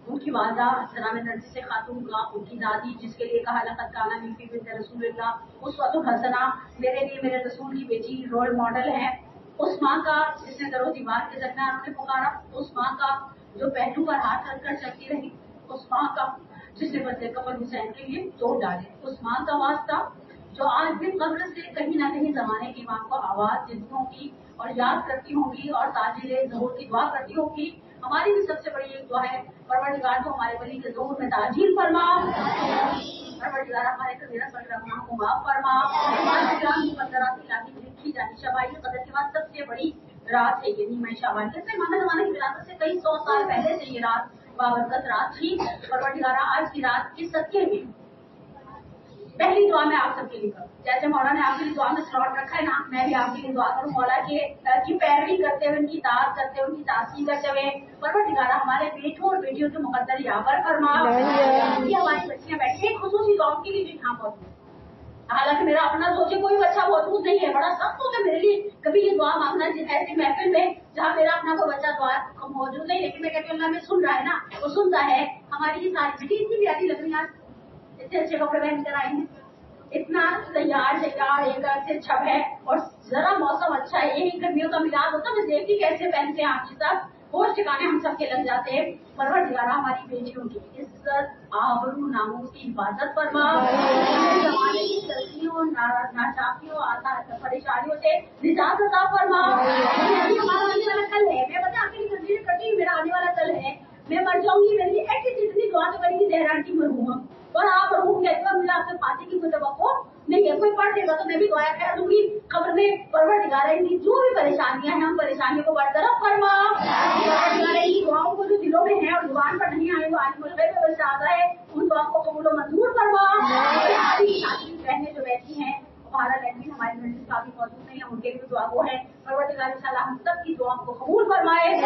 उनकी वालदा जनाब नरगिस खातून का, उनकी दादी जिसके लिए कहा लक़द काना फ़ी बिन्त रसूलिल्लाह उस्वतुन हसना, मेरे लिए मेरे रसूल की बेटी रोल मॉडल है। उस माँ का जिसने दरो दीवार के दरमियान उन्हें पुकारा, उस माँ का जो पहलू पर हाथ रखकर चलती रही, उस माँ का जिसने बदले कफन हुसैन के लिए तोड़ डाले, उस माँ का वास्ता जो आज भी कब्र से कहीं ना कहीं जमाने की माँ को आवाज देती होगी और याद करती होंगी और ताजिले ज़हूर की दुआ करती होगी। हमारी भी सबसे बड़ी एक दुआ है परवरदिगार को हमारे वली के ज़हूर में ताजील फरमा, परवरदिगार हमारे कबीरा सगीरा गुनाहों को माफ फरमा। लिखी जानी शबाई कदर के बाद सबसे बड़ी रात है ये नीमा शाबान। जैसे इमाम ज़माने की विरासत से कई 100 साल पहले से ये रात बाबरकत रात थी। परवरदिगारा आज की रात के सदके में पहली दुआ मैं आप सबके लिए करूँ, जैसे मौला ने आपके लिए दुआ में स्लॉट रखा है ना, मैं भी आपके लिए दुआ करूँ मौला की पैरवी करते हुए, उनकी ताज करते हुए, उनकी तासीर करते हुए। परवरदिगारा हमारे बेटों और बेटियों के मुकद्दर यावर फरमा। हमारी बच्चियां बैठी हैं खुसूसी दुआ के लिए जो यहाँ मौजूद है, हालांकि मेरा अपना सोचे कोई बच्चा मौजूद नहीं है, बड़ा सख्त होता है मेरे लिए कभी ये दुआ मांगना ऐसी महफिल में जहाँ मेरा अपना कोई बच्चा दुआ मौजूद नहीं, लेकिन मैं कहती हूँ अल्लाह में सुन रहा है ना, वो सुनता है। हमारी ये सारी बेटी इतनी प्यारी लग रही है, इतने अच्छे कपड़े पहन कर आई हैं, इतना तैयार एक से छब है, और जरा मौसम अच्छा है, यही गर्मियों का मिलाद होता है, देखती कैसे पहनते हैं आप सब, होश ठिकाने हम सबके लग जाते हैं। परवरदिगारा हमारी बेटियों की इज्जत आबरू नामूस की हिफाजत फरमा, जमाने की गलतियों नाचाकियों परेशानियों से निजात अता फरमा। हमारा आने वाला कल है, मैं बता आपके लिए तस्वीर करती हूँ, मेरा आने वाला कल है, मैं मर जाऊंगी, मेरी एटलीस्ट इतनी दुआ तो करेगी जहरा आंटी मरहूम, और आप मरहूम कहते हो आपके फांसी की कोई तवक्को नहीं है, कोई पढ़ देगा तो मैं भी दुआ खैर दूंगी खबर में। परवरदिगारा इनकी जो भी परेशानियां हैं हम परेशानियों को बरतरफ फरमा। परवरदिगारा इनकी दुआओं को जो दिलों में है और जुबान पर नहीं आए वो आलिमुल गैब व शहादा है, उन दुआओं को कबूल व मंजूर फरमा। बहनें जो बैठी हैं भारत एडमिन हमारी नजर काफी मौजूद नहीं है, उनके लिए दुआ वो है। परवरदिगार इंशाअल्लाह हम सब की दुआओं को कबूल फरमाए, हमारे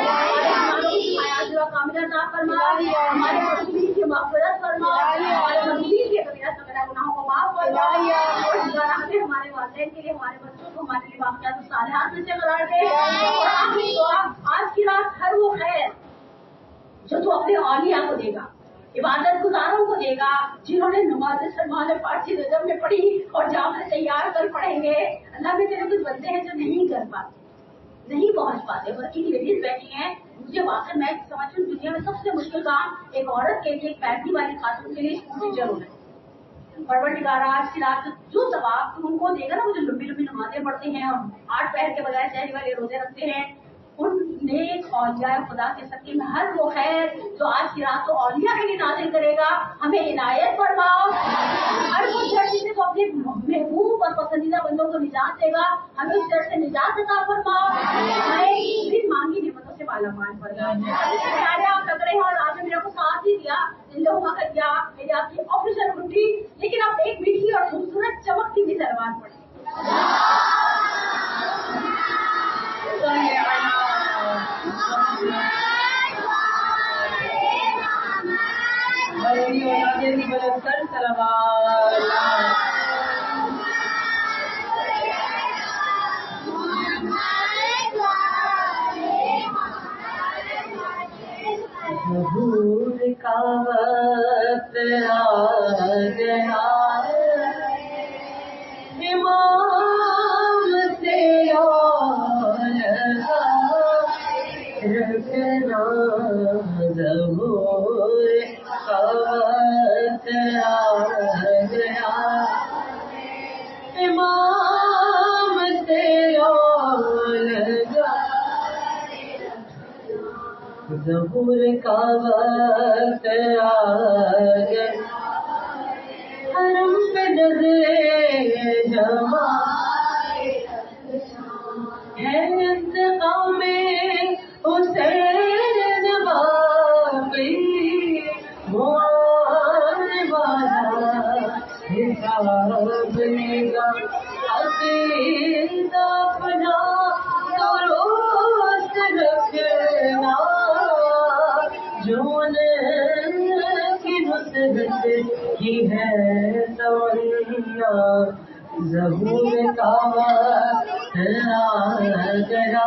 मजदूर की मग़फ़िरत फरमाए, हमारे मजदूर के कबीरा सगीरा गुनाहों को माफ फरमाए, और हमारे वालिदैन के लिए, हमारे बच्चों को हमारे लिए वाक़ियात सालिहात में से करार दे। और आखिरी दुआ आज की रात हर वो खैर जो तू अपने औलिया को देगा, इबादत गुजारों को देगा, जिन्होंने नमाज सलमान फारसी रजब में पढ़ी और जामे तैयार कर पढ़ेंगे। अल्लाह में तेरे कुछ बंदे हैं जो नहीं कर पाते, नहीं पहुंच पाते, वर्किंग लेडीज बैठी हैं। मुझे वाकई मैं समझती हूँ दुनिया में सबसे मुश्किल काम एक औरत के लिए, एक पैरवी वाली खातून के लिए स्कूल टीचर होना है। परवरदिगारा आज की रात जो सवाब तुम उनको देगा ना, वो जो लंबी लंबी नमाजें पढ़ते हैं और 8 पहर के बगैर शहरी वाले रोजे रखते हैं, उन नेक औलिया खुदा के सदके में हर वो खैर जो आज की रात को औलिया के लिए नाज़िल करेगा हमें इनायत फरमाओ। हर वो शर जिससे तो अपने महबूब और पसंदीदा बंदों को निजात देगा, हमें उस शर से निजात अता फरमाओ। हमें बिन मांगी नेमतों से मालामाल फरमाओ। प्यारे आप लग रहे हैं और आपने मेरे को साथ ही दिया, जिंदगी का दिया, मेरी आपकी ऑफिशियल ड्यूटी, लेकिन आप एक मीठी और खूबसूरत चमकती भी सलवार पड़ी। का वक्त आ गया, इमाम से रखना ज़हूर का वक्त आ गया, इमाम से ज़हूर का वक्त आ गया, हरम पे नज़रे जमा है, इंतकाम में हुसैन बाकी मुआन वाला हिसाब लेगा, अकीदा अपना दुरुस्त रखना, जो की नुसरत की है तमन्ना, ज़हूर का वक्त आ गया,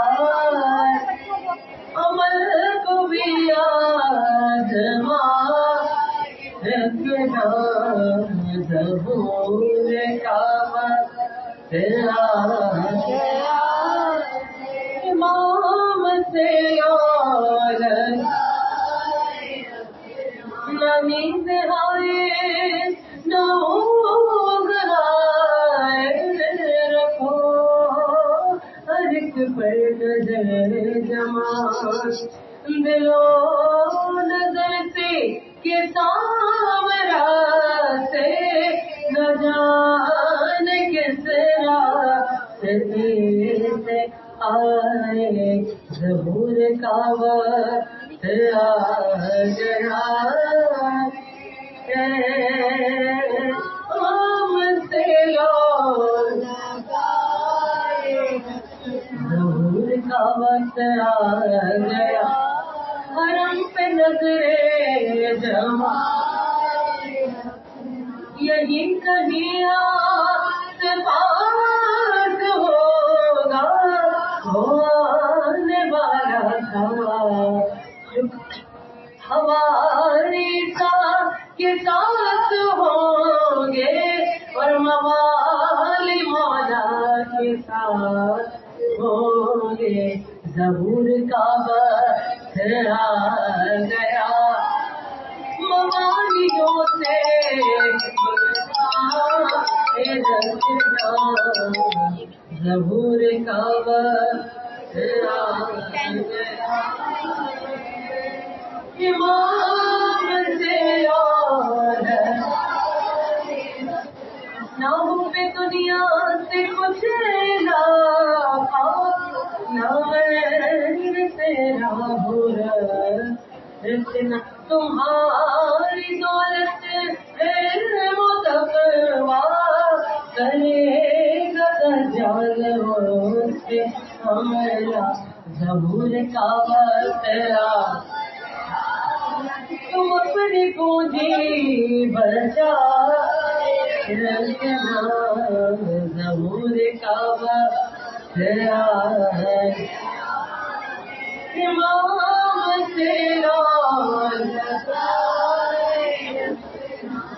अमल को भी आज़मा रखना, ज़हूर का वक्त आ गया, इमाम से न नींद आए न ऊँघ आए, रखो हर एक पर नजर जमा, दिलो नजर से के सामरा से न जाने किस रास्ते से आए, ज़हूर का वक्त आ गया, हमसे ज़हूर का वक्त आ गया, हरम पे नजरे जमा, यही कहीं आस पास होगा, वो आने वाला था, हमारी के साथ होंगे और मवाली मौला के साथ होंगे, ज़हूर का वक्त आ गया, मवालियों से ज़हूर का वक्त आ गया, इमाम से ना हो पे दुनिया से कुछ ना पाओ, ना तेरा बुरा इतना, तुम्हारी दौलत मुतक़वा करेगा दज्जाल से हमला, ज़हूर का वक्त आ, तुम अपनी पूंजी बचा रखना, ज़हूर का वक्त आ गया, इमाम से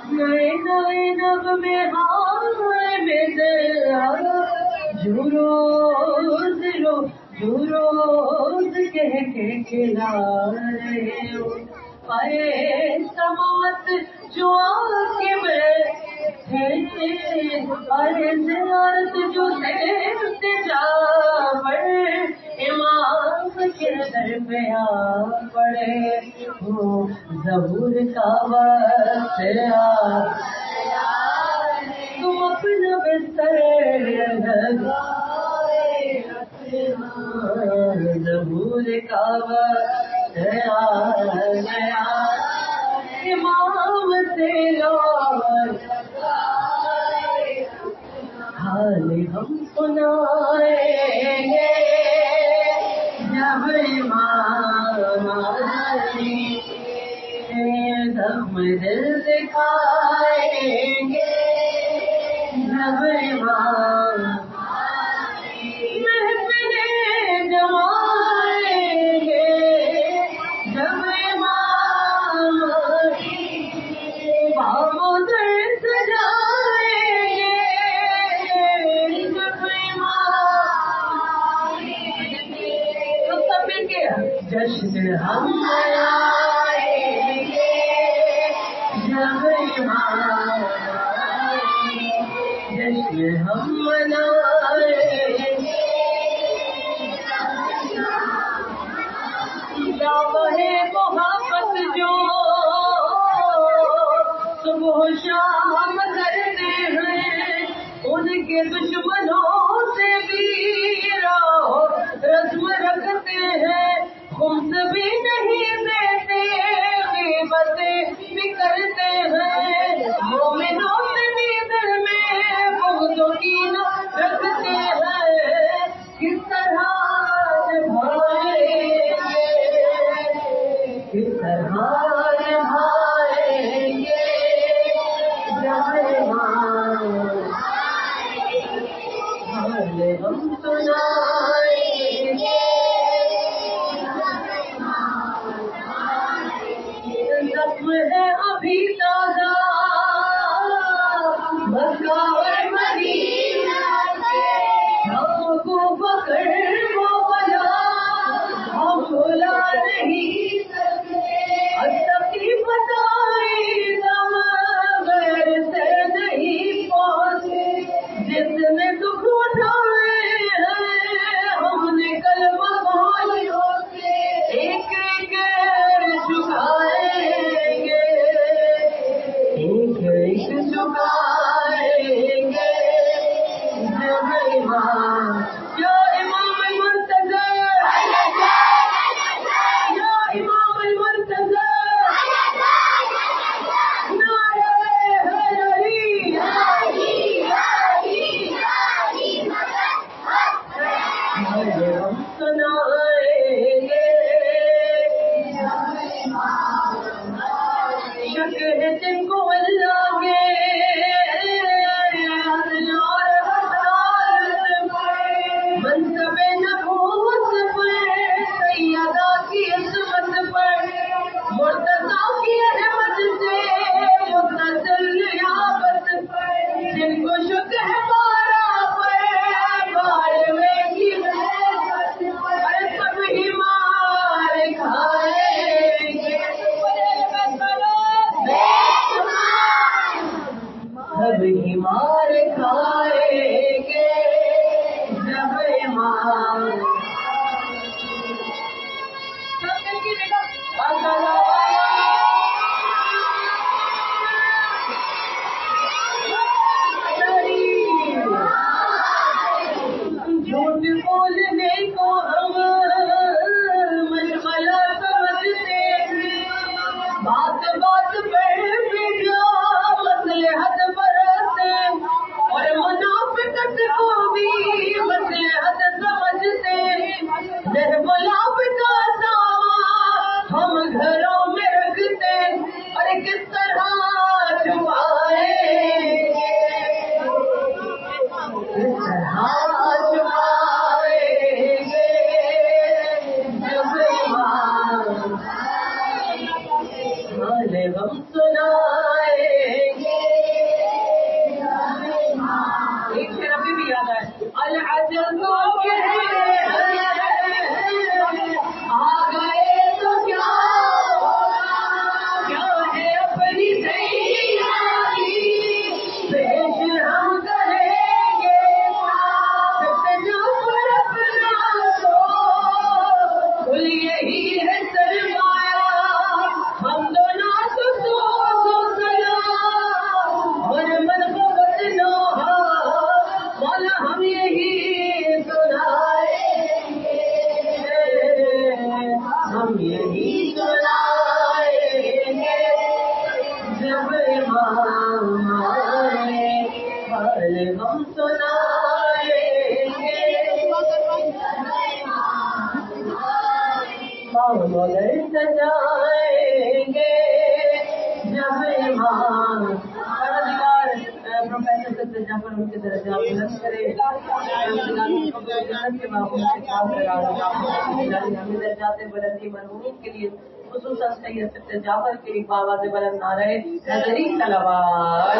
नए नए नग़मे हाय बेदर, जो रोज़ कह के खिला रहे हो, अरे समात जो आके बैठे, अरे ज़ियारत जो देखते जा पड़े, इमाम के दर पे आ पड़े, वो ज़हूर का वक्त आ, तुम अपना बिस्तर लगाए रखना, ज़हूर का वक्त आ गया, इमाम से हाल हम सुनाएंगे, जब इमाम हम दिल दिखाएंगे, जब इमाम महफिलें जमाएंगे, जब इमाम کے جشن ہم منائیں گے جب ایمان آئے، جشن ہم منائیں گے دعویٰ محبت جو صبح و شام کرتے ہیں، ان کے دشمنوں سے بھی رسم رکھتے ہیں، خمس بھی نہیں دیتے، غیبتیں بھی کرتے ہیں، مومنوں سے بھی دل میں بغض و کینہ رکھتے ہیں، کس طرح نبھائیں گے، کس طرح نبھائیں گے جب ہم سنائیں گے، زخم ہے ابھی تازہ مکہ اور مدینہ کے، ہم کو پکڑ وہ بلا ہم بھلا نہیں سکتے، اتقی بتائی دم غیر سے نہیں پہنچے، جس نے دکھ اٹھائے ہیں ہم نے کلمہ بولیوں سے ایک ایک جھکائیں گے، ایک ایک جھکائیں گے جب ایمان یا امام المنتظر، یا امام المنتظر، نعرہ حیدری، ہم سنائیں گے، شک ہے جن کو اللہ کے اور حسارت پر، منصب نبوت پر، سیدہ کی عصمت پر، مرتضیٰ کی احمد سے متصل نیابت پر، جن کو شک ہے بارہ پر بارہویں کی محبت پر، سب ہی مار کھائیں گے، سب ہی مار کھائیں گے جب ایمان جھوٹ بولنے کو ہم مشغلہ سمجھتے ہیں، بات بات پر بگا مصلحت برتے، اور منافقت کو بھی مصلحت سمجھتے، نہب کا سامان ہم گھروں میں رکھتے، اور کس طرح چھپائیں گے، کس طرح چھپائیں گے جب ایمان والے ہم سنائیں گے، ایک شعر ابھی بھی یاد ہے، العجل کو کہتے ہیں آ گئے تو کیا کیا ہے اپنی تیاری پیش ہم کریں گے، جو پر اپنا تو کل یہی ہے سرمایہ، ہم دونوں تو سلام اور منقبت نوحہ مولا ہم یہی سنائیں گے، ہم یہی سنائیں گے جب ایمان آئے، حال ہم سنائیں گے، مولا سجائیں گے جب ایمان پروفیسر سید جعفر ان کے درجات بلند کرے، ہمیں درجات بلندی مرحومین کے لیے خصوصاً سید جعفر کے لیے آواز بلند نہ رہے، حیدری صلوات